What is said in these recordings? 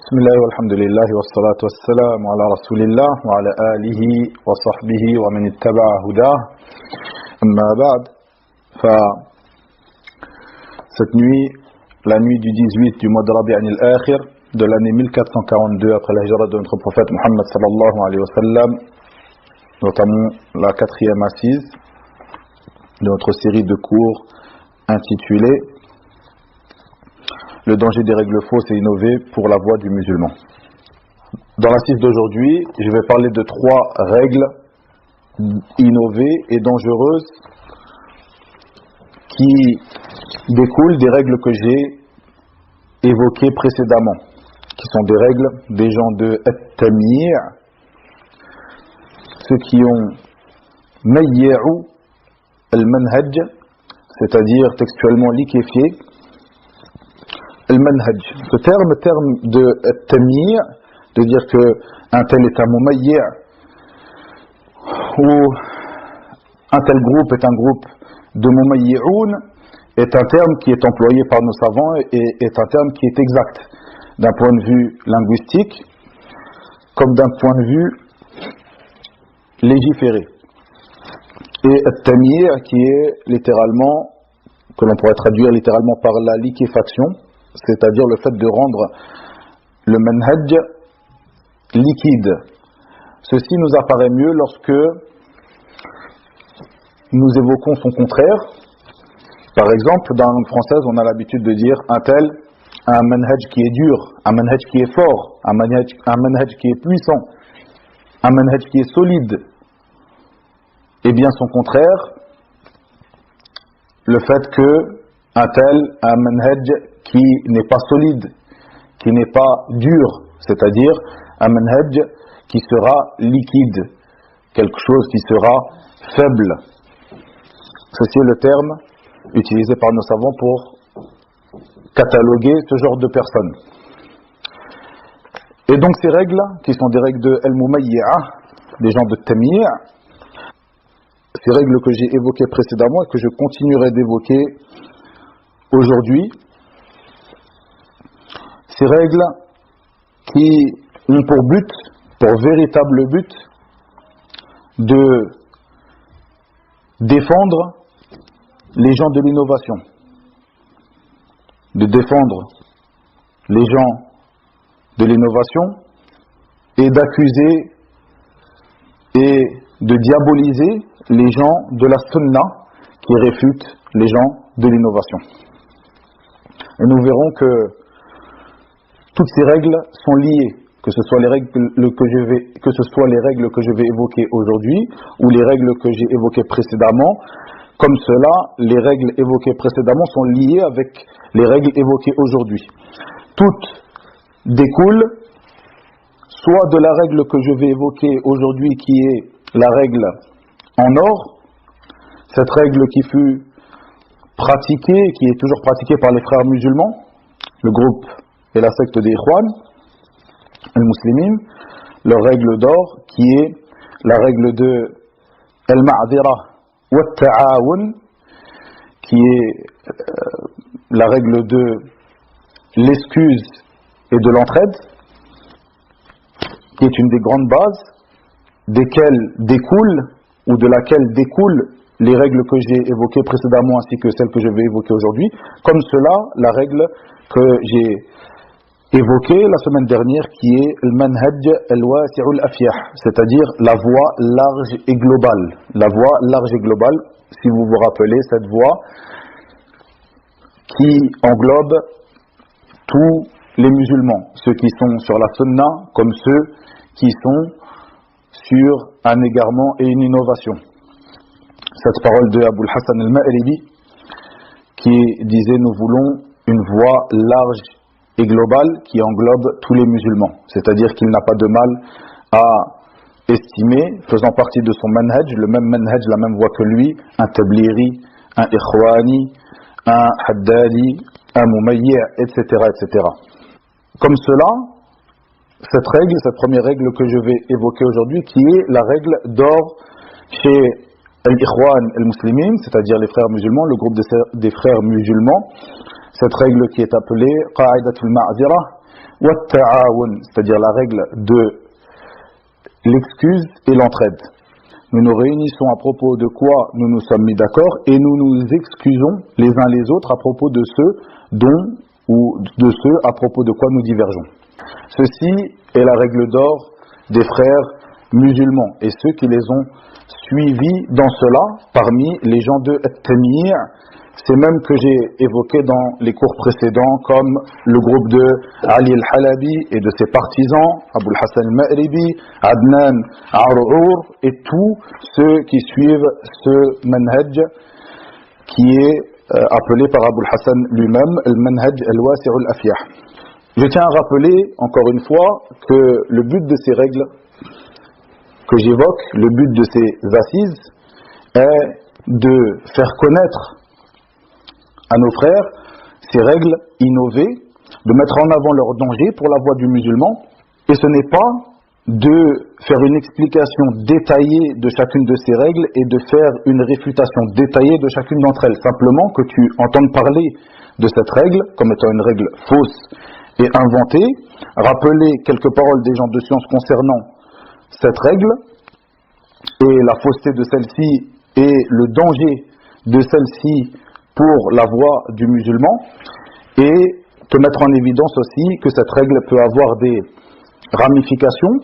بسم الله والحمد لله والصلاة والسلام على رسول الله وعلى آله وصحبه ومن اتبع هداه أما بعد cette nuit, la nuit du 18 du mois de Rabi' al-Akhir de l'année 1442 après la hijra de notre prophète Muhammad sallallahu alayhi wa sallam, notamment la quatrième assise de notre série de cours intitulée Le danger des règles fausses et innovées pour la voie du musulman. Dans l'assise d'aujourd'hui, je vais parler de 3 règles innovées et dangereuses qui découlent des règles que j'ai évoquées précédemment, qui sont des règles des gens de At-Tamyi', ceux qui ont Mayyi'u al-Manhaj, c'est-à-dire textuellement liquéfié al-Manhaj. Ce terme de At-Tamyi', de dire qu'un tel est un Mumayyi' ou un tel groupe est un groupe de Mumayyi'oun, est un terme qui est employé par nos savants et est un terme qui est exact d'un point de vue linguistique comme d'un point de vue légiféré. Et At-Tamyi' qui est littéralement, que l'on pourrait traduire littéralement par la liquéfaction, c'est-à-dire le fait de rendre le manhaj liquide. Ceci nous apparaît mieux lorsque nous évoquons son contraire. Par exemple, dans la langue française, on a l'habitude de dire un tel a un manhaj qui est dur, un manhaj qui est fort, un manhaj qui est puissant, un manhaj qui est solide. Et bien son contraire, le fait que un tel a un manhaj qui n'est pas solide, qui n'est pas dur, c'est-à-dire un manhaj qui sera liquide, quelque chose qui sera faible. Ceci est le terme utilisé par nos savants pour cataloguer ce genre de personnes. Et donc ces règles, qui sont des règles de Al-Mumayyi'ah, des gens de Tamyi', ces règles que j'ai évoquées précédemment et que je continuerai d'évoquer aujourd'hui, ces règles qui ont pour but, pour véritable but, de défendre les gens de l'innovation, de défendre les gens de l'innovation et d'accuser et de diaboliser les gens de la sunna qui réfutent les gens de l'innovation. Et nous verrons que toutes ces règles sont liées, que ce soit les règles que je vais évoquer aujourd'hui ou les règles que j'ai évoquées précédemment. Comme cela, les règles évoquées précédemment sont liées avec les règles évoquées aujourd'hui. Toutes découlent soit de la règle que je vais évoquer aujourd'hui, qui est la règle en or, cette règle qui fut pratiquée, qui est toujours pratiquée par les frères musulmans, le groupe et la secte des Ikhwan, al-Muslimin, leur règle d'or, qui est la règle de al-Ma'dira wa al-Ta'awun, qui est la règle de l'excuse et de l'entraide, qui est une des grandes bases desquelles découlent, ou de laquelle découlent les règles que j'ai évoquées précédemment ainsi que celles que je vais évoquer aujourd'hui. Comme cela, la règle que j'ai évoquée la semaine dernière, qui est le manhaj al-wasi'u al-afyah, c'est-à-dire la voie large et globale. La voie large et globale, si vous vous rappelez, cette voie qui englobe tous les musulmans, ceux qui sont sur la sunna comme ceux qui sont sur un égarement et une innovation. Cette parole de Abul Hassan al-Ma'ribi qui disait: nous voulons une voie large et globale qui englobe tous les musulmans, c'est-à-dire qu'il n'a pas de mal à estimer, faisant partie de son manhaj, le même manhaj, la même voie que lui, un tabliri, un ikhwani, un haddadi, un mumayyi', etc., etc. Comme cela, cette règle, cette première règle que je vais évoquer aujourd'hui, qui est la règle d'or chez al-Ikhwan al-Muslimin, c'est-à-dire les frères musulmans, le groupe des frères musulmans, cette règle qui est appelée Qa'idatul Ma'zira, wat-ta'awun, c'est-à-dire la règle de l'excuse et l'entraide. Nous nous réunissons à propos de quoi nous nous sommes mis d'accord et nous nous excusons les uns les autres à propos de ceux dont ou de ceux à propos de quoi nous divergeons. Ceci est la règle d'or des frères musulmans et ceux qui les ont suivis dans cela parmi les gens de At-Tamir, c'est même que j'ai évoqué dans les cours précédents comme le groupe de Ali al-Halabi et de ses partisans, Abu al-Hassan al-Ma'ribi, Adnan Ar'ur et tous ceux qui suivent ce manhaj qui est appelé par Abu al-Hassan lui-même le manhaj al-Wasi' al-Afyah. Je tiens à rappeler encore une fois que le but de ces règles que j'évoque, le but de ces assises est de faire connaître à nos frères ces règles innovées, de mettre en avant leurs dangers pour la voie du musulman, et ce n'est pas de faire une explication détaillée de chacune de ces règles et de faire une réfutation détaillée de chacune d'entre elles, simplement que tu entendes parler de cette règle comme étant une règle fausse et inventée, rappeler quelques paroles des gens de science concernant cette règle et la fausseté de celle-ci et le danger de celle-ci pour la voie du musulman, et te mettre en évidence aussi que cette règle peut avoir des ramifications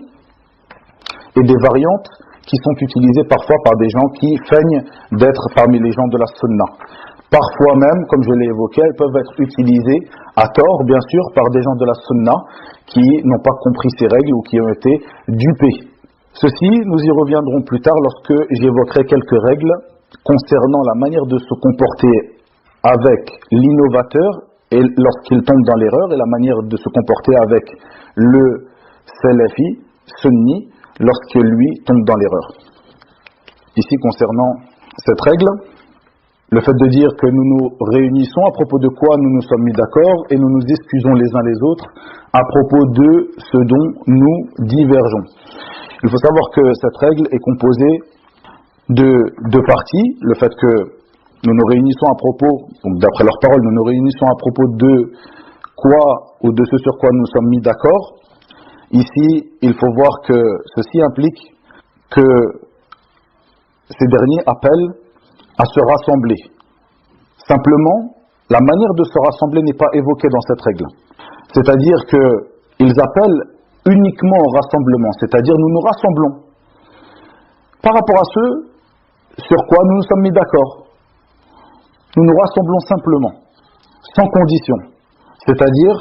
et des variantes qui sont utilisées parfois par des gens qui feignent d'être parmi les gens de la sunna. Parfois même, comme je l'ai évoqué, elles peuvent être utilisées à tort, bien sûr, par des gens de la sunna qui n'ont pas compris ces règles ou qui ont été dupés. Ceci, nous y reviendrons plus tard lorsque j'évoquerai quelques règles concernant la manière de se comporter avec l'innovateur et lorsqu'il tombe dans l'erreur, et la manière de se comporter avec le salafi, sunni, lorsque lui tombe dans l'erreur. Ici, concernant cette règle, le fait de dire que nous nous réunissons à propos de quoi nous nous sommes mis d'accord et nous nous excusons les uns les autres à propos de ce dont nous divergeons. Il faut savoir que cette règle est composée de deux parties. Le fait que nous nous réunissons à propos, donc d'après leurs paroles, nous nous réunissons à propos de quoi ou de ce sur quoi nous sommes mis d'accord. Ici, il faut voir que ceci implique que ces derniers appellent à se rassembler. Simplement, la manière de se rassembler n'est pas évoquée dans cette règle. C'est-à-dire qu'ils appellent uniquement au rassemblement, c'est-à-dire nous nous rassemblons par rapport à ce sur quoi nous nous sommes mis d'accord. Nous nous rassemblons simplement, sans condition. C'est-à-dire,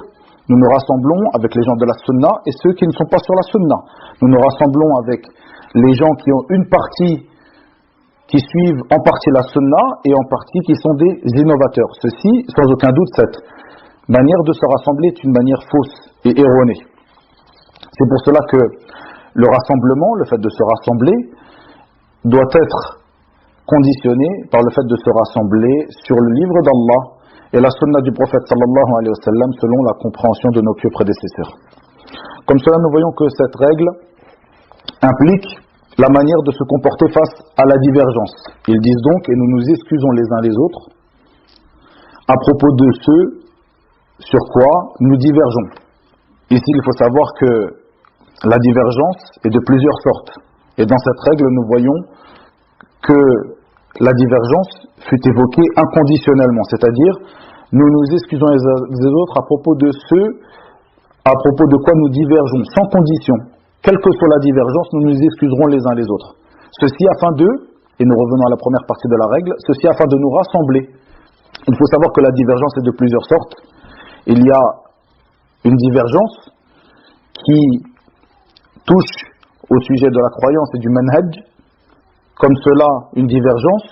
nous nous rassemblons avec les gens de la sunna et ceux qui ne sont pas sur la sunna. Nous nous rassemblons avec les gens qui ont une partie, qui suivent en partie la sunna et en partie qui sont des innovateurs. Ceci, sans aucun doute, cette manière de se rassembler est une manière fausse et erronée. C'est pour cela que le rassemblement, le fait de se rassembler, doit être conditionné par le fait de se rassembler sur le livre d'Allah et la sunna du prophète sallallahu alayhi wa sallam selon la compréhension de nos pieux prédécesseurs. Comme cela, nous voyons que cette règle implique la manière de se comporter face à la divergence. Ils disent donc, et nous nous excusons les uns les autres, à propos de ce sur quoi nous divergeons. Ici, il faut savoir que la divergence est de plusieurs sortes. Et dans cette règle, nous voyons que la divergence fut évoquée inconditionnellement, c'est-à-dire nous nous excusons les autres à propos de quoi nous divergeons, sans condition. Quelle que soit la divergence, nous nous excuserons les uns les autres. Ceci afin de, et nous revenons à la première partie de la règle, ceci afin de nous rassembler. Il faut savoir que la divergence est de plusieurs sortes. Il y a une divergence qui touche au sujet de la croyance et du manhaj, comme cela une divergence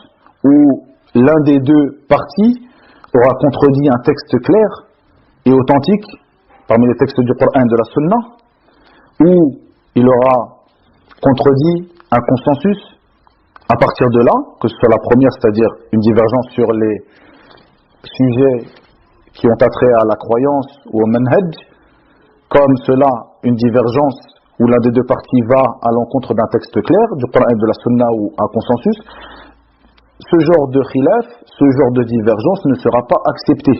où l'un des deux parties aura contredit un texte clair et authentique parmi les textes du Coran et de la Sunna, où il aura contredit un consensus. À partir de là, que ce soit la première, c'est-à-dire une divergence sur les sujets qui ont attrait à la croyance ou au manhaj, comme cela une divergence où l'un des deux parties va à l'encontre d'un texte clair, du Coran et de la Sunna ou un consensus, ce genre de khilaf, ce genre de divergence ne sera pas accepté.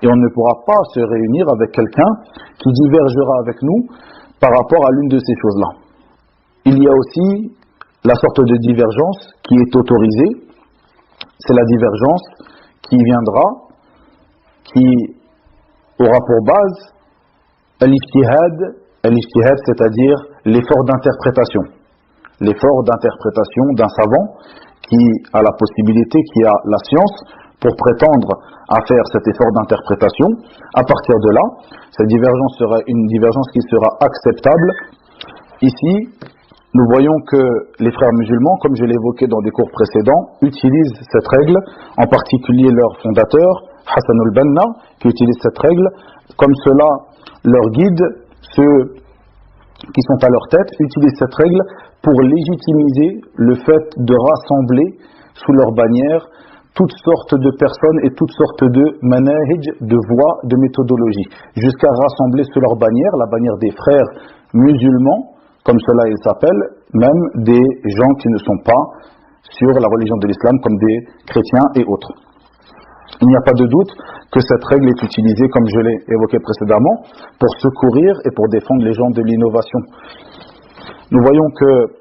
Et on ne pourra pas se réunir avec quelqu'un qui divergera avec nous par rapport à l'une de ces choses-là. Il y a aussi la sorte de divergence qui est autorisée. C'est la divergence qui viendra, qui aura pour base al-ijtihad, c'est-à-dire l'effort d'interprétation. L'effort d'interprétation d'un savant qui a la possibilité, qui a la science pour prétendre à faire cet effort d'interprétation. À partir de là, cette divergence sera une divergence qui sera acceptable. Ici, nous voyons que les frères musulmans, comme je l'ai évoqué dans des cours précédents, utilisent cette règle, en particulier leur fondateur, Hassan al-Banna, qui utilise cette règle. Comme cela, leur guide, ceux qui sont à leur tête, utilisent cette règle pour légitimiser le fait de rassembler sous leur bannière toutes sortes de personnes et toutes sortes de manahij, de voies, de méthodologies, jusqu'à rassembler sous leur bannière, la bannière des frères musulmans, comme cela ils s'appellent, même des gens qui ne sont pas sur la religion de l'islam, comme des chrétiens et autres. Il n'y a pas de doute que cette règle est utilisée, comme je l'ai évoqué précédemment, pour secourir et pour défendre les gens de l'innovation. Nous voyons que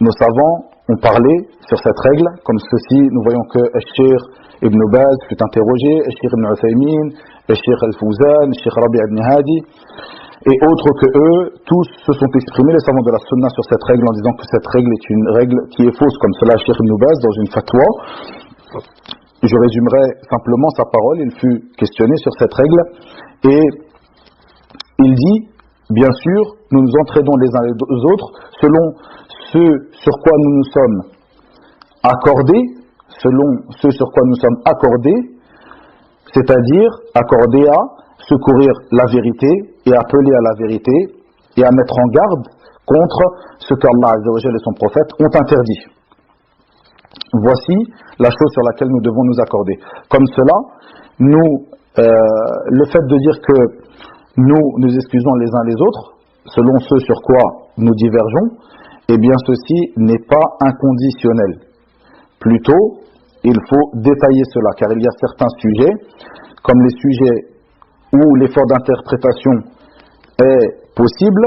nos savants ont parlé sur cette règle, comme ceci. Nous voyons que Cheikh Ibn Baz fut interrogé, Cheikh Ibn Uthaymin, Cheikh Al-Fawzan, Cheikh Rabi' Ibn Hadi, et autres que eux, tous se sont exprimés, les savants de la sunna, sur cette règle en disant que cette règle est une règle qui est fausse, comme cela Cheikh Ibn Baz dans une fatwa. Je résumerai simplement sa parole. Il fut questionné sur cette règle et il dit, bien sûr, nous nous entraînons les uns les autres selon ce sur quoi nous nous sommes accordés, c'est-à-dire accordés à secourir la vérité et appeler à la vérité et à mettre en garde contre ce qu'Allah Azza wa Jalla et son prophète ont interdit. Voici la chose sur laquelle nous devons nous accorder. Comme cela, le fait de dire que nous excusons les uns les autres, selon ce sur quoi nous divergeons, eh bien ceci n'est pas inconditionnel. Plutôt, il faut détailler cela, car il y a certains sujets, comme les sujets où l'effort d'interprétation est possible,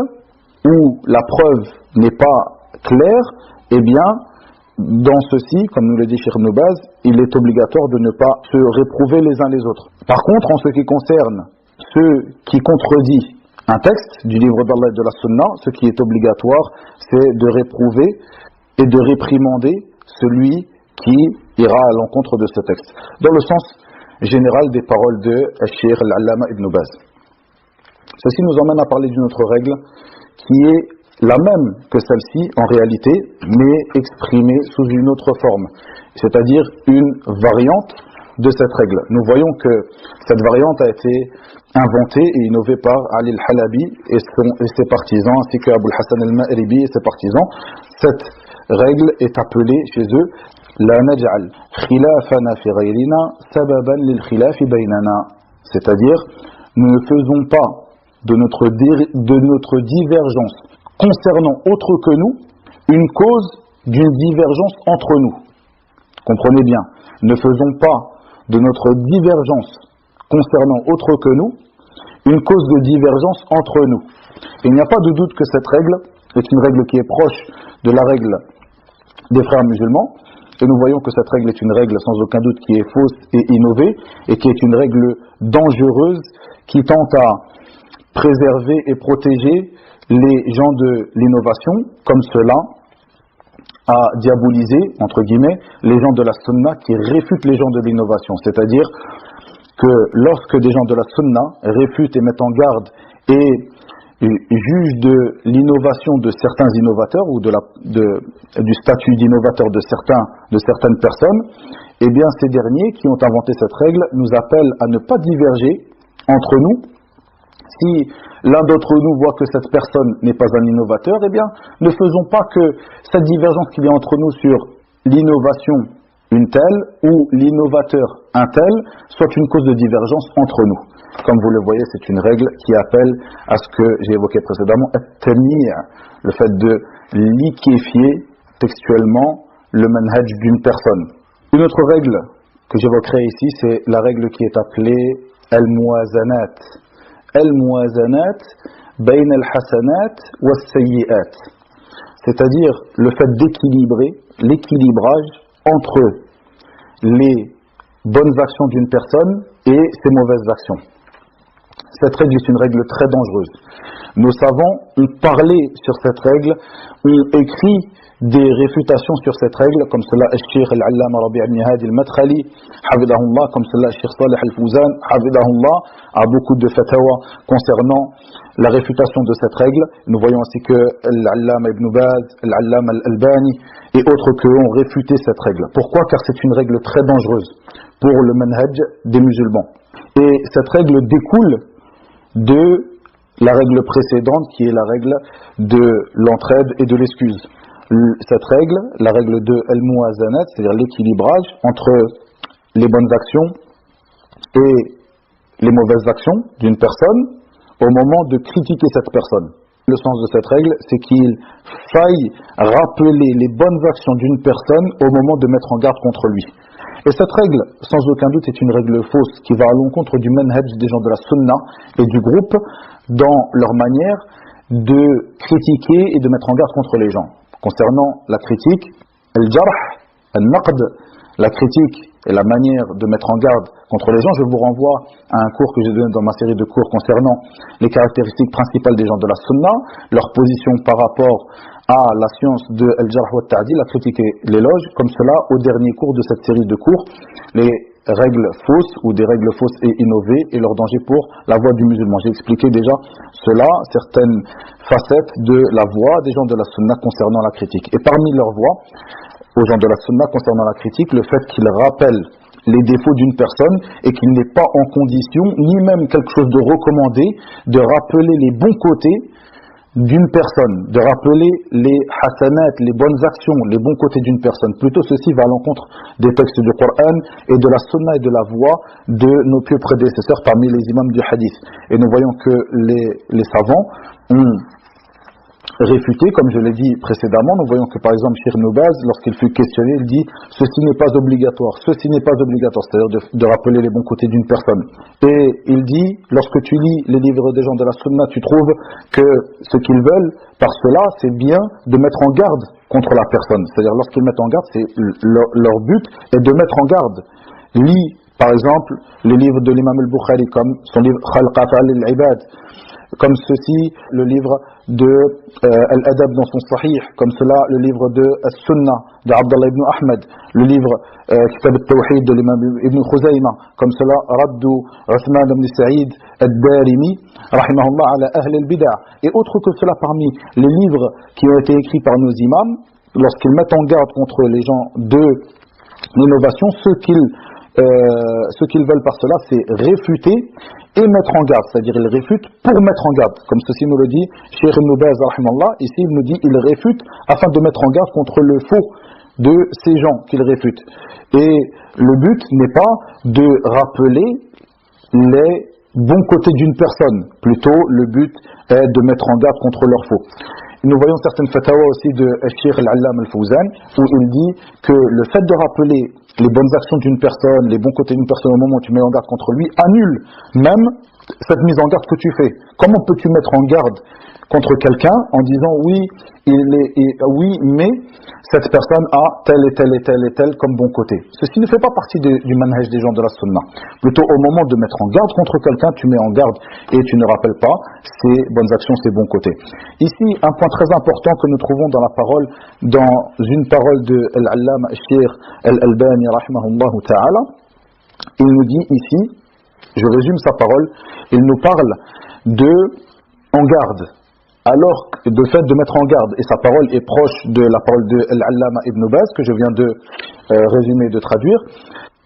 où la preuve n'est pas claire, eh bien, dans ceci, comme nous le dit Cheikh Ibn Baz, il est obligatoire de ne pas se réprouver les uns les autres. Par contre, en ce qui concerne ce qui contredit un texte du livre d'Allah et de la Sunna, ce qui est obligatoire, c'est de réprouver et de réprimander celui qui ira à l'encontre de ce texte, dans le sens général des paroles de Cheikh Al-Allama Ibn Baz. Ceci nous emmène à parler d'une autre règle qui est la même que celle-ci en réalité, mais exprimée sous une autre forme, c'est-à-dire une variante de cette règle. Nous voyons que cette variante a été inventée et innovée par Ali al-Halabi et ses partisans, ainsi que Abu al-Hassan al-Ma'ribi et ses partisans. Cette règle est appelée chez eux la naj'al khilafana fi ghayrina sababan lil khilafi baynana, c'est-à-dire nous ne faisons pas de notre divergence concernant autre que nous une cause d'une divergence entre nous. Comprenez bien, ne faisons pas de notre divergence concernant autre que nous une cause de divergence entre nous. Il n'y a pas de doute que cette règle est une règle qui est proche de la règle des frères musulmans, et nous voyons que cette règle est une règle sans aucun doute qui est fausse et innovée, et qui est une règle dangereuse qui tente à préserver et protéger les gens de l'innovation, comme cela a diabolisé, entre guillemets, les gens de la sunna qui réfutent les gens de l'innovation. C'est-à-dire que lorsque des gens de la sunna réfutent et mettent en garde et jugent de l'innovation de certains innovateurs ou du statut d'innovateur de certaines personnes, eh bien ces derniers qui ont inventé cette règle nous appellent à ne pas diverger entre nous. Si l'un d'entre nous voit que cette personne n'est pas un innovateur, eh bien, ne faisons pas que cette divergence qu'il y a entre nous sur l'innovation une telle ou l'innovateur un tel soit une cause de divergence entre nous. Comme vous le voyez, c'est une règle qui appelle à ce que j'ai évoqué précédemment, le fait de liquéfier textuellement le manhaj d'une personne. Une autre règle que j'évoquerai ici, c'est la règle qui est appelée الموازنات الموازنات بين الحسنات والسيئات, c'est-à-dire le fait d'équilibrer, l'équilibrage entre les bonnes actions d'une personne et ses mauvaises actions. Cette règle est une règle très dangereuse. Nos savants ont parlé sur cette règle, ont écrit des réfutations sur cette règle, comme cela Cheikh Al-Allama Rabi' ibn Hadi Al-Madkhali, hafidahullah, comme cela Cheikh Salih Al-Fawzan, hafidahullah, a beaucoup de fatawa concernant la réfutation de cette règle. Nous voyons ainsi que Al-Allama Ibn Baz, Al-Allama Al-Albani et autres que ont réfuté cette règle. Pourquoi? Car c'est une règle très dangereuse pour le manhaj des musulmans. Et cette règle découle de la règle précédente qui est la règle de l'entraide et de l'excuse. Cette règle, la règle de al-muwazanat, c'est-à-dire l'équilibrage entre les bonnes actions et les mauvaises actions d'une personne au moment de critiquer cette personne. Le sens de cette règle, c'est qu'il faille rappeler les bonnes actions d'une personne au moment de mettre en garde contre lui. Et cette règle, sans aucun doute, est une règle fausse qui va à l'encontre du manhaj des gens de la sunna et du groupe dans leur manière de critiquer et de mettre en garde contre les gens. Concernant la critique, al-jarh, al-naqd, la critique et la manière de mettre en garde contre les gens, je vous renvoie à un cours que j'ai donné dans ma série de cours concernant les caractéristiques principales des gens de la sunna, leur position par rapport à la science de al-jarh wa al-ta'dil, la critique et l'éloge, comme cela au dernier cours de cette série de cours, les règles fausses ou des règles fausses et innovées et leur danger pour la voie du musulman. J'ai expliqué déjà cela, certaines facettes de la voie des gens de la sunna concernant la critique. Et parmi leurs voies, aux gens de la sunna concernant la critique, le fait qu'ils rappellent les défauts d'une personne et qu'il n'est pas en condition, ni même quelque chose de recommandé, de rappeler les bons côtés d'une personne, de rappeler les hasanat, les bonnes actions, les bons côtés d'une personne. Plutôt ceci va à l'encontre des textes du Coran et de la sunna et de la voie de nos pieux prédécesseurs parmi les imams du hadith. Et nous voyons que les savants ont réfuté, comme je l'ai dit précédemment. Nous voyons que par exemple Cheikh Ibn Baz, lorsqu'il fut questionné, il dit ceci n'est pas obligatoire, c'est-à-dire de rappeler les bons côtés d'une personne. Et il dit, lorsque tu lis les livres des gens de la sunna, tu trouves que ce qu'ils veulent par cela, c'est bien de mettre en garde contre la personne. C'est-à-dire lorsqu'ils mettent en garde, c'est leur but est de mettre en garde. Lis par exemple les livres de l'imam al-Bukhari, comme son livre Khalq Af'al al-Ibad, comme ceci, le livre de Al-Adab dans son Sahih, comme cela, le livre de As-Sunnah de Abdallah ibn Ahmad, le livre Kitab al-Tawhid de l'imam ibn Khuzayma, comme cela, Raddu Uthman ibn Sa'id al-Darimi, rahimahullah ala ahl al-bid'ah, et autres que cela parmi les livres qui ont été écrits par nos imams, lorsqu'ils mettent en garde contre les gens de l'innovation, ce qu'ils veulent par cela, c'est réfuter et mettre en garde, c'est-à-dire ils réfutent pour mettre en garde, comme ceci nous le dit Cheikh Ibn Baz rahimallah. Ici il nous dit il réfute afin de mettre en garde contre le faux de ces gens qu'il réfute. Et le but n'est pas de rappeler les bons côtés d'une personne, plutôt le but est de mettre en garde contre leur faux. Nous voyons certaines fatawa aussi de Cheikh Al-Allama Al-Fawzan où il dit que le fait de rappeler les bonnes actions d'une personne, les bons côtés d'une personne au moment où tu mets en garde contre lui, annule même cette mise en garde que tu fais. Comment peux-tu mettre en garde contre quelqu'un en disant oui, oui, mais cette personne a tel et tel et tel et tel comme bon côté. Ceci ne fait pas partie du manhaj des gens de la sunna. Plutôt au moment de mettre en garde contre quelqu'un, tu mets en garde et tu ne rappelles pas ses bonnes actions, ses bons côtés. Ici, un point très important que nous trouvons dans la parole, dans une parole de Al-Allama Cheikh Al-Albani rahimahullah ta'ala, il nous dit ici, je résume sa parole, il nous parle de en garde. Alors, de fait de mettre en garde, et sa parole est proche de la parole de Al-Allama Ibn Baz, que je viens de résumer et de traduire,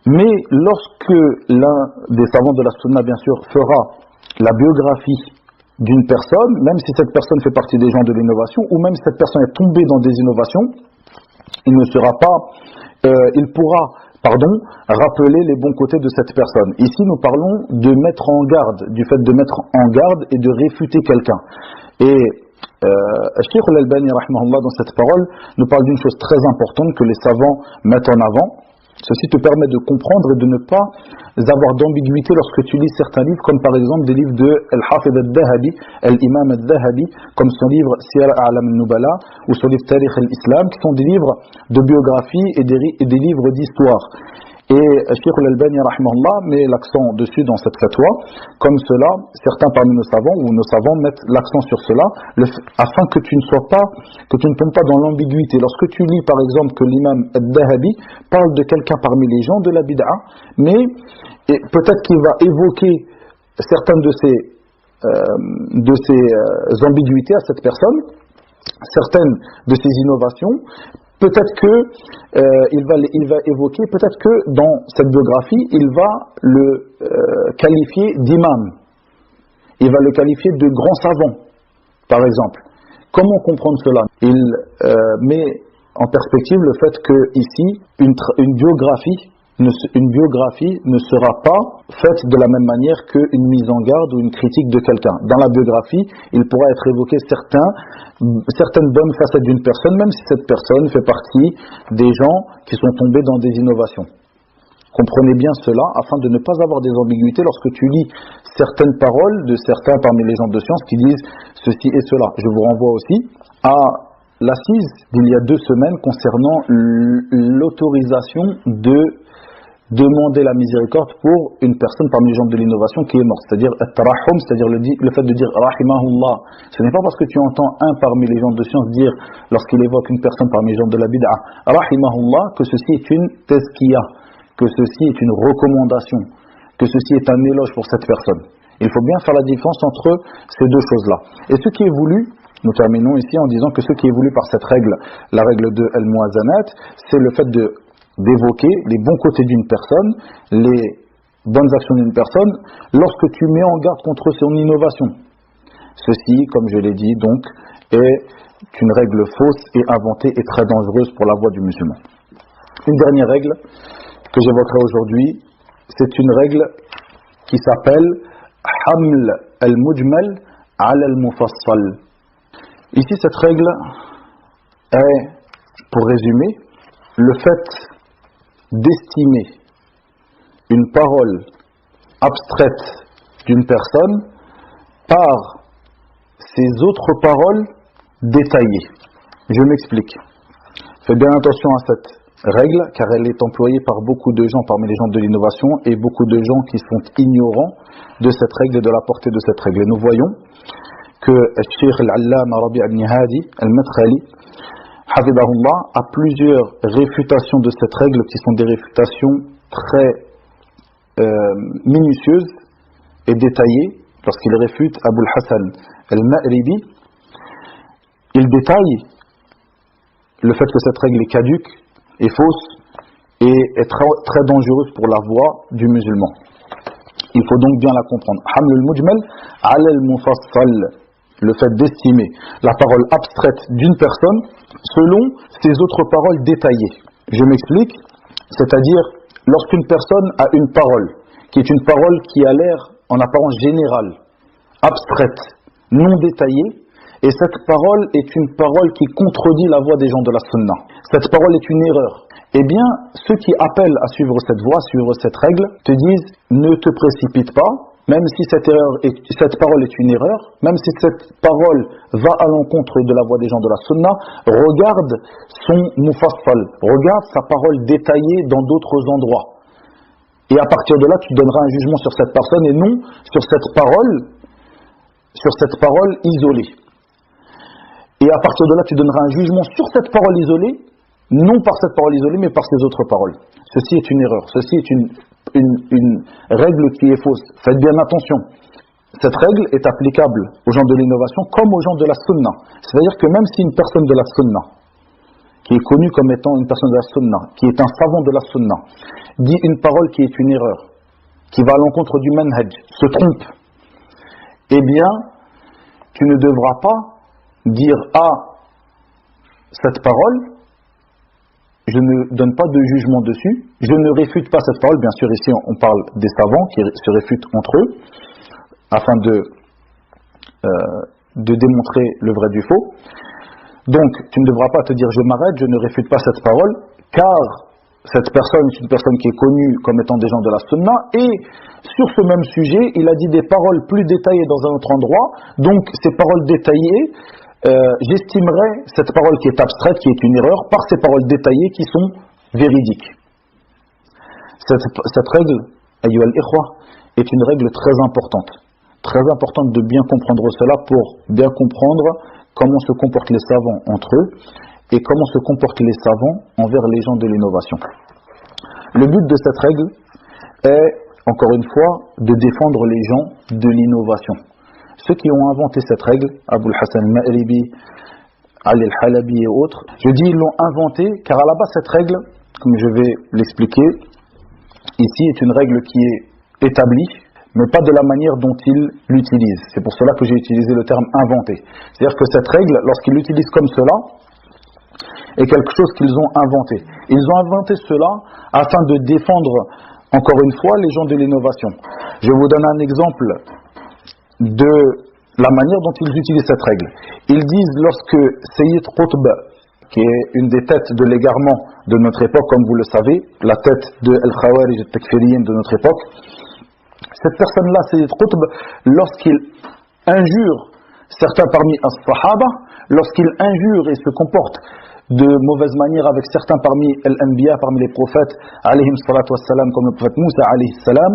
mais lorsque l'un des savants de la sunna, bien sûr, fera la biographie d'une personne, même si cette personne fait partie des gens de l'innovation, ou même si cette personne est tombée dans des innovations, il ne sera pas, il pourra rappeler les bons côtés de cette personne. Ici, nous parlons de mettre en garde, du fait de mettre en garde et de réfuter quelqu'un. Et Cheikh Al-Albani rahimahullah dans cette parole nous parle d'une chose très importante que les savants mettent en avant, Ceci te permet de comprendre et de ne pas avoir d'ambiguïté lorsque tu lis certains livres, comme par exemple des livres de Al-Hafid al-Dhahabi, Al-Imam al-Dhahabi, comme son livre Siyar A'lam al-Nubala ou son livre Tarikh al-Islam, qui sont des livres de biographie et des livres d'histoire. Et Cheikh al-Albani rahimahullah met l'accent dessus dans cette fatwa. Comme cela, certains parmi nos savants ou nos savants mettent l'accent sur cela afin que tu ne tombes pas dans l'ambiguïté. Lorsque tu lis par exemple que l'imam al-Dhahabi parle de quelqu'un parmi les gens de la bid'a, mais peut-être qu'il va évoquer certaines de ces ambiguïtés à cette personne, certaines de ces innovations. Peut-être que il va évoquer, peut-être que dans cette biographie, il va le qualifier d'imam. Il va le qualifier de grand savant, par exemple. Comment comprendre cela? Il met en perspective le fait que ici, une biographie ne sera pas faite de la même manière qu'une mise en garde ou une critique de quelqu'un. Dans la biographie, il pourra être évoqué certaines bonnes facettes d'une personne, même si cette personne fait partie des gens qui sont tombés dans des innovations. Comprenez bien cela, afin de ne pas avoir des ambiguïtés lorsque tu lis certaines paroles de certains parmi les gens de science qui disent ceci et cela. Je vous renvoie aussi à l'assise d'il y a 2 semaines concernant l'autorisation de demander la miséricorde pour une personne parmi les gens de l'innovation qui est morte, c'est-à-dire at-tarahum, c'est-à-dire le fait de dire rahimahullah. Ce n'est pas parce que tu entends un parmi les gens de science dire, lorsqu'il évoque une personne parmi les gens de la bid'a, rahimahullah, que ceci est une tazkiya, que ceci est une recommandation, que ceci est un éloge pour cette personne. Il faut bien faire la différence entre ces deux choses-là. Et ce qui est voulu, nous terminons ici en disant que ce qui est voulu par cette règle, la règle de al-muazanat, c'est le fait d'évoquer les bons côtés d'une personne, les bonnes actions d'une personne, lorsque tu mets en garde contre son innovation. Ceci, comme je l'ai dit, donc, est une règle fausse et inventée et très dangereuse pour la voie du musulman. Une dernière règle que j'évoquerai aujourd'hui, c'est une règle qui s'appelle Haml al-Mujmal ala al-Mufassal. Ici, cette règle est, pour résumer, le fait d'estimer une parole abstraite d'une personne par ses autres paroles détaillées. Je m'explique. Faites bien attention à cette règle, car elle est employée par beaucoup de gens parmi les gens de l'innovation et beaucoup de gens qui sont ignorants de cette règle et de la portée de cette règle. Et nous voyons que Cheikh al-Allama Rabi' ibn Hadi al-Madkhali Hafidahullah a plusieurs réfutations de cette règle qui sont des réfutations très minutieuses et détaillées. Lorsqu'il réfute Abul Hassan al-Ma'ribi, il détaille le fait que cette règle est caduque, est fausse et est très dangereuse pour la voie du musulman. Il faut donc bien la comprendre. Haml al-Mujmal ala al-Mufassal, le fait d'estimer la parole abstraite d'une personne selon ses autres paroles détaillées. Je m'explique, c'est-à-dire lorsqu'une personne a une parole qui est une parole qui a l'air en apparence générale, abstraite, non détaillée, et cette parole est une parole qui contredit la voie des gens de la sunna. Cette parole est une erreur. Eh bien, ceux qui appellent à suivre cette voie, suivre cette règle, te disent ne te précipite pas, même si cette parole est une erreur, même si cette parole va à l'encontre de la voie des gens de la sunna, regarde son mufassal, regarde sa parole détaillée dans d'autres endroits. Et à partir de là, tu donneras un jugement sur cette personne et non sur cette parole isolée. Et à partir de là, tu donneras un jugement sur cette parole isolée, non par cette parole isolée, mais par ses autres paroles. Ceci est une erreur, ceci est une règle qui est fausse. Faites bien attention. Cette règle est applicable aux gens de l'innovation comme aux gens de la sunna. C'est-à-dire que même si une personne de la sunna, qui est connue comme étant une personne de la sunna, qui est un savant de la sunna, dit une parole qui est une erreur, qui va à l'encontre du manhaj, se trompe, eh bien, tu ne devras pas dire « Ah, cette parole, je ne donne pas de jugement dessus, je ne réfute pas cette parole », bien sûr ici on parle des savants qui se réfutent entre eux, afin de démontrer le vrai du faux. Donc tu ne devras pas te dire « Je m'arrête, je ne réfute pas cette parole », car cette personne est une personne qui est connue comme étant des gens de la sunna, et sur ce même sujet, il a dit des paroles plus détaillées dans un autre endroit. Donc ces paroles détaillées, j'estimerais cette parole qui est abstraite, qui est une erreur, par ces paroles détaillées qui sont véridiques. Cette règle, ayyuha al-ikhwa, est une règle très importante de bien comprendre cela pour bien comprendre comment se comportent les savants entre eux et comment se comportent les savants envers les gens de l'innovation. Le but de cette règle est, encore une fois, de défendre les gens de l'innovation. Ceux qui ont inventé cette règle, Abul Hassan al-Ma'ribi, Ali al-Halabi et autres, je dis ils l'ont inventée car à la base cette règle, comme je vais l'expliquer, ici est une règle qui est établie, mais pas de la manière dont ils l'utilisent. C'est pour cela que j'ai utilisé le terme inventé. C'est-à-dire que cette règle, lorsqu'ils l'utilisent comme cela, est quelque chose qu'ils ont inventé. Ils ont inventé cela afin de défendre, encore une fois, les gens de l'innovation. Je vous donne un exemple de la manière dont ils utilisent cette règle. Ils disent, lorsque Sayyid Qutb, qui est une des têtes de l'égarement de notre époque, comme vous le savez, la tête de Al-Khawarij al-Takfiriyin de notre époque, cette personne-là, Sayyid Qutb, lorsqu'il injure certains parmi as-Sahaba, lorsqu'il injure et se comporte de mauvaise manière avec certains parmi l'Anbiya, parmi les prophètes, alayhim salatu wassalam, comme le prophète Moussa, alayhi salam,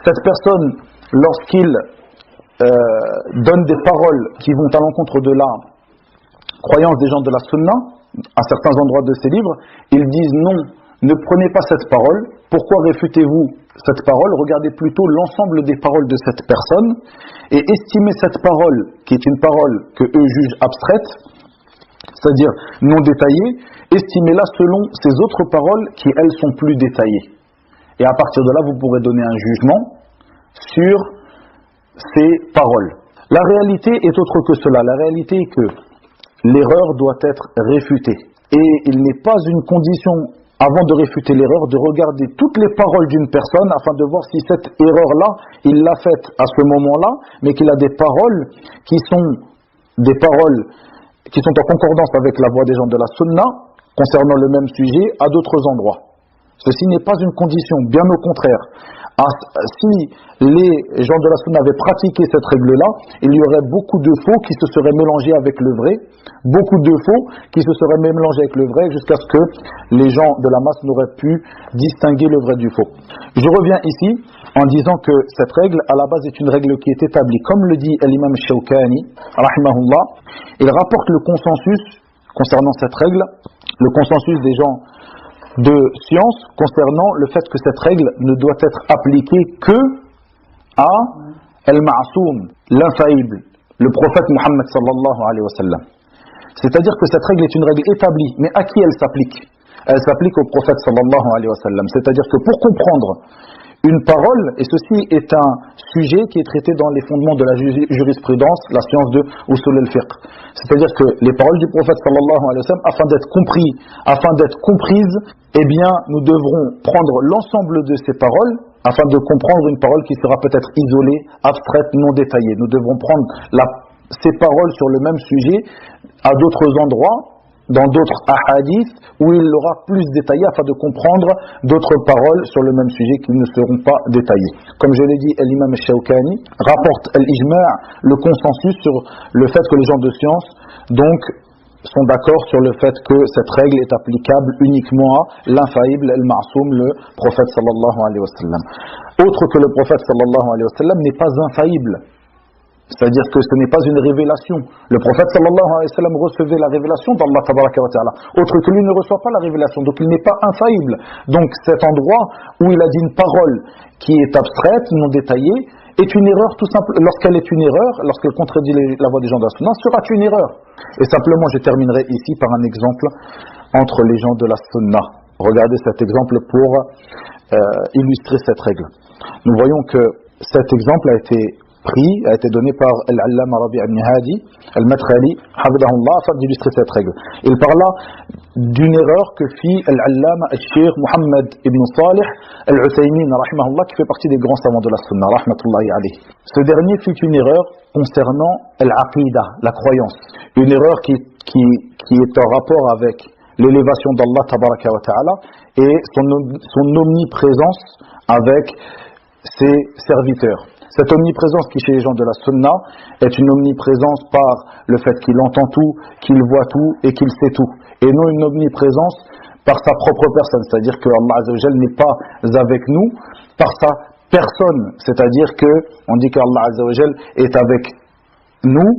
cette personne, lorsqu'il donne des paroles qui vont à l'encontre de la croyance des gens de la sunna, à certains endroits de ses livres, ils disent non, ne prenez pas cette parole. Pourquoi réfutez-vous cette parole? Regardez plutôt l'ensemble des paroles de cette personne et estimez cette parole, qui est une parole que eux jugent abstraite, c'est-à-dire non détaillée, estimez-la selon ces autres paroles qui, elles, sont plus détaillées. Et à partir de là, vous pourrez donner un jugement sur ces paroles. La réalité est autre que cela. La réalité est que l'erreur doit être réfutée. Et il n'est pas une condition, avant de réfuter l'erreur, de regarder toutes les paroles d'une personne afin de voir si cette erreur-là, il l'a faite à ce moment-là, mais qu'il a des paroles qui sont en concordance avec la voix des gens de la sunna concernant le même sujet à d'autres endroits. Ceci n'est pas une condition, bien au contraire. Si les gens de la sunna avaient pratiqué cette règle-là, il y aurait beaucoup de faux qui se seraient mélangés avec le vrai, beaucoup de faux qui se seraient mélangés avec le vrai jusqu'à ce que les gens de la masse n'auraient pu distinguer le vrai du faux. Je reviens ici en disant que cette règle, à la base, est une règle qui est établie, comme le dit l'imam Shawkani, rahimahullah. Il rapporte le consensus concernant cette règle, le consensus des gens de science concernant le fait que cette règle ne doit être appliquée que à al-Ma'soum, l'infaillible, le prophète Muhammad sallallahu alayhi wa sallam. C'est-à-dire que cette règle est une règle établie, mais à qui elle s'applique? Elle s'applique au prophète sallallahu alayhi wa sallam. C'est-à-dire que pour comprendre une parole, et ceci est un sujet qui est traité dans les fondements de la jurisprudence, la science de Usul al-Fiqh. C'est-à-dire que les paroles du prophète sallallahu alayhi wa sallam, afin d'être comprises, eh bien, nous devrons prendre l'ensemble de ces paroles, afin de comprendre une parole qui sera peut-être isolée, abstraite, non détaillée. Nous devrons prendre ces paroles sur le même sujet à d'autres endroits, dans d'autres ahadiths où il l'aura plus détaillé afin de comprendre d'autres paroles sur le même sujet qui ne seront pas détaillées. Comme je l'ai dit, l'imam Shawkani rapporte l'ijma', le consensus sur le fait que les gens de science donc sont d'accord sur le fait que cette règle est applicable uniquement à l'infaillible, al-ma'soum, le prophète sallallahu alayhi wa sallam. Autre que le prophète sallallahu alayhi wa sallam n'est pas infaillible. C'est-à-dire que ce n'est pas une révélation. Le prophète sallallahu alayhi wa sallam recevait la révélation d'Allah tabaraka wa ta'ala. Autre que lui ne reçoit pas la révélation, donc il n'est pas infaillible. Donc cet endroit où il a dit une parole qui est abstraite, non détaillée, est une erreur tout simple. Lorsqu'elle est une erreur, lorsqu'elle contredit la voix des gens de la sunna, sera une erreur. Et simplement, je terminerai ici par un exemple entre les gens de la sunna. Regardez cet exemple pour illustrer cette règle. Nous voyons que cet exemple a été donné par Al-Allama Rabi' ibn Hadi, Al-Madkhali, hafidahullah, afin d'illustrer cette règle. Il parla d'une erreur que fit Al-Allama Al-Sheikh Muhammad ibn Salih Al-Uthaymin, rahimahullah, qui fait partie des grands savants de la sunna, rahmatullahi alayhi. Ce dernier fit une erreur concernant Al-Aqida, la croyance. Une erreur qui est en rapport avec l'élévation d'Allah tabaraka wa ta'ala et son omniprésence avec ses serviteurs. Cette omniprésence qui chez les gens de la sunna est une omniprésence par le fait qu'il entend tout, qu'il voit tout et qu'il sait tout, et non une omniprésence par sa propre personne, c'est-à-dire que Allah Azza wa Jal n'est pas avec nous par sa personne, c'est-à-dire que on dit qu'Allah Azza wa Jal est avec nous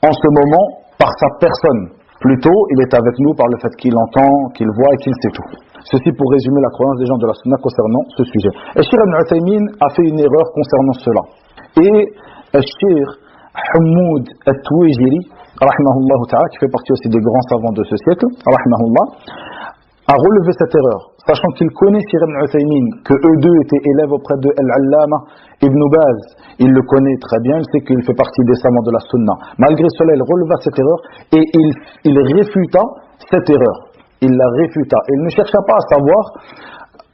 en ce moment par sa personne. Plutôt, il est avec nous par le fait qu'il entend, qu'il voit et qu'il sait tout. Ceci pour résumer la croyance des gens de la sunna concernant ce sujet. Et Cheikh Ibn Uthaymin a fait une erreur concernant cela. Et Cheikh Hamoud At-Tuwaijiri, rahimahullah ta'ala, qui fait partie aussi des grands savants de ce siècle, rahimahullah, a relevé cette erreur, sachant qu'il connaît Cheikh Ibn Uthaymin, que eux deux étaient élèves auprès de Al-Allama Ibn Baz. Il le connaît très bien, il sait qu'il fait partie des savants de la sunna. Malgré cela, il releva cette erreur et il réfuta cette erreur. Il la réfuta. Il ne chercha pas à savoir,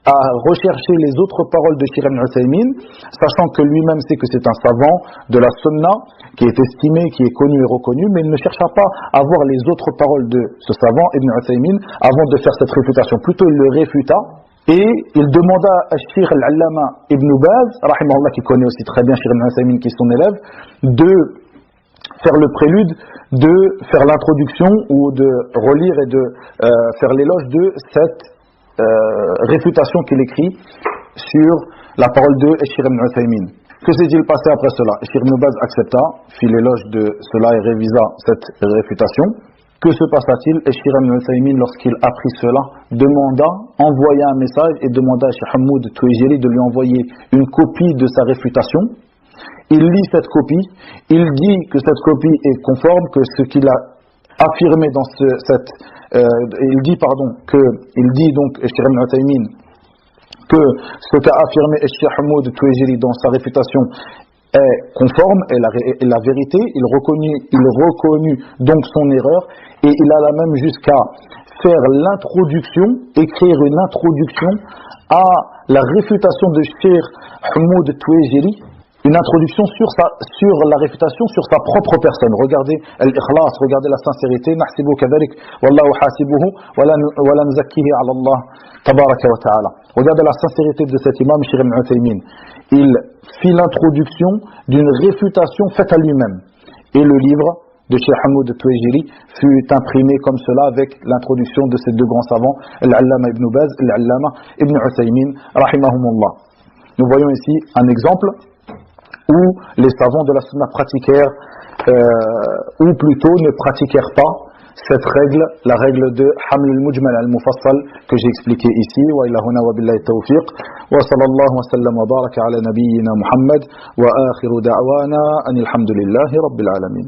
à rechercher les autres paroles de Cheikh Ibn Uthaymin, sachant que lui-même sait que c'est un savant de la sunna, qui est estimé, qui est connu et reconnu, mais il ne chercha pas à voir les autres paroles de ce savant, Ibn Uthaymin, avant de faire cette réfutation. Plutôt, il le réfuta, et il demanda à Cheikh Al-Allama Ibn Baz, rahimahullah, qui connaît aussi très bien Cheikh Ibn Uthaymin, qui est son élève, de faire le prélude, de faire l'introduction ou de relire et de faire l'éloge de cette réfutation qu'il écrit sur la parole de Cheikh Ibn Uthaymin. Que s'est-il passé après cela? Cheikh Ibn Baz accepta, fit l'éloge de cela et révisa cette réfutation. Que se passa-t-il? Et Cheikh Ibn Uthaymin, lorsqu'il apprit cela, envoya un message et demanda à Cheikh Hamoud Tuwaijiri de lui envoyer une copie de sa réfutation. Il lit cette copie, il dit que cette copie est conforme, que ce qu'il a affirmé dans il dit donc Cheikh Ibn Uthaymin que ce qu'a affirmé Cheikh Hamoud Tuwaijiri dans sa réfutation est conforme, est la vérité. Il reconnut donc son erreur et il alla même jusqu'à faire écrire une introduction à la réfutation de Cheikh Hamoud Tuwaijiri, une introduction sur la réfutation sur sa propre personne. Regardez al-ikhlas, regardez la sincérité. Nahsibu kadhalik wallahu hasibuhu wala nuzakkihi ala Allah tabaraka wa ta'ala. Regardez la sincérité de cet imam Cheikh Ibn Uthaymin. Il fit l'introduction d'une réfutation faite à lui-même. Et le livre de Cheikh Hamoud Tuwaijiri fut imprimé comme cela avec l'introduction de ces deux grands savants, Al-Allama Ibn Baz, Al-Allama Ibn Uthaymin, rahimahumullah. Nous voyons ici un exemple où les savants de la sunna pratiquèrent, ou plutôt ne pratiquèrent pas cette règle, la règle de Haml al-Mujmal al-Mufassal que j'ai expliqué ici. Wa ila huna wa billahi tawfiq. Wa sallallahu wa sallam wa baraka ala nabiyyina Muhammad wa akhiru da'wana anil hamdulillahi rabbil alamin.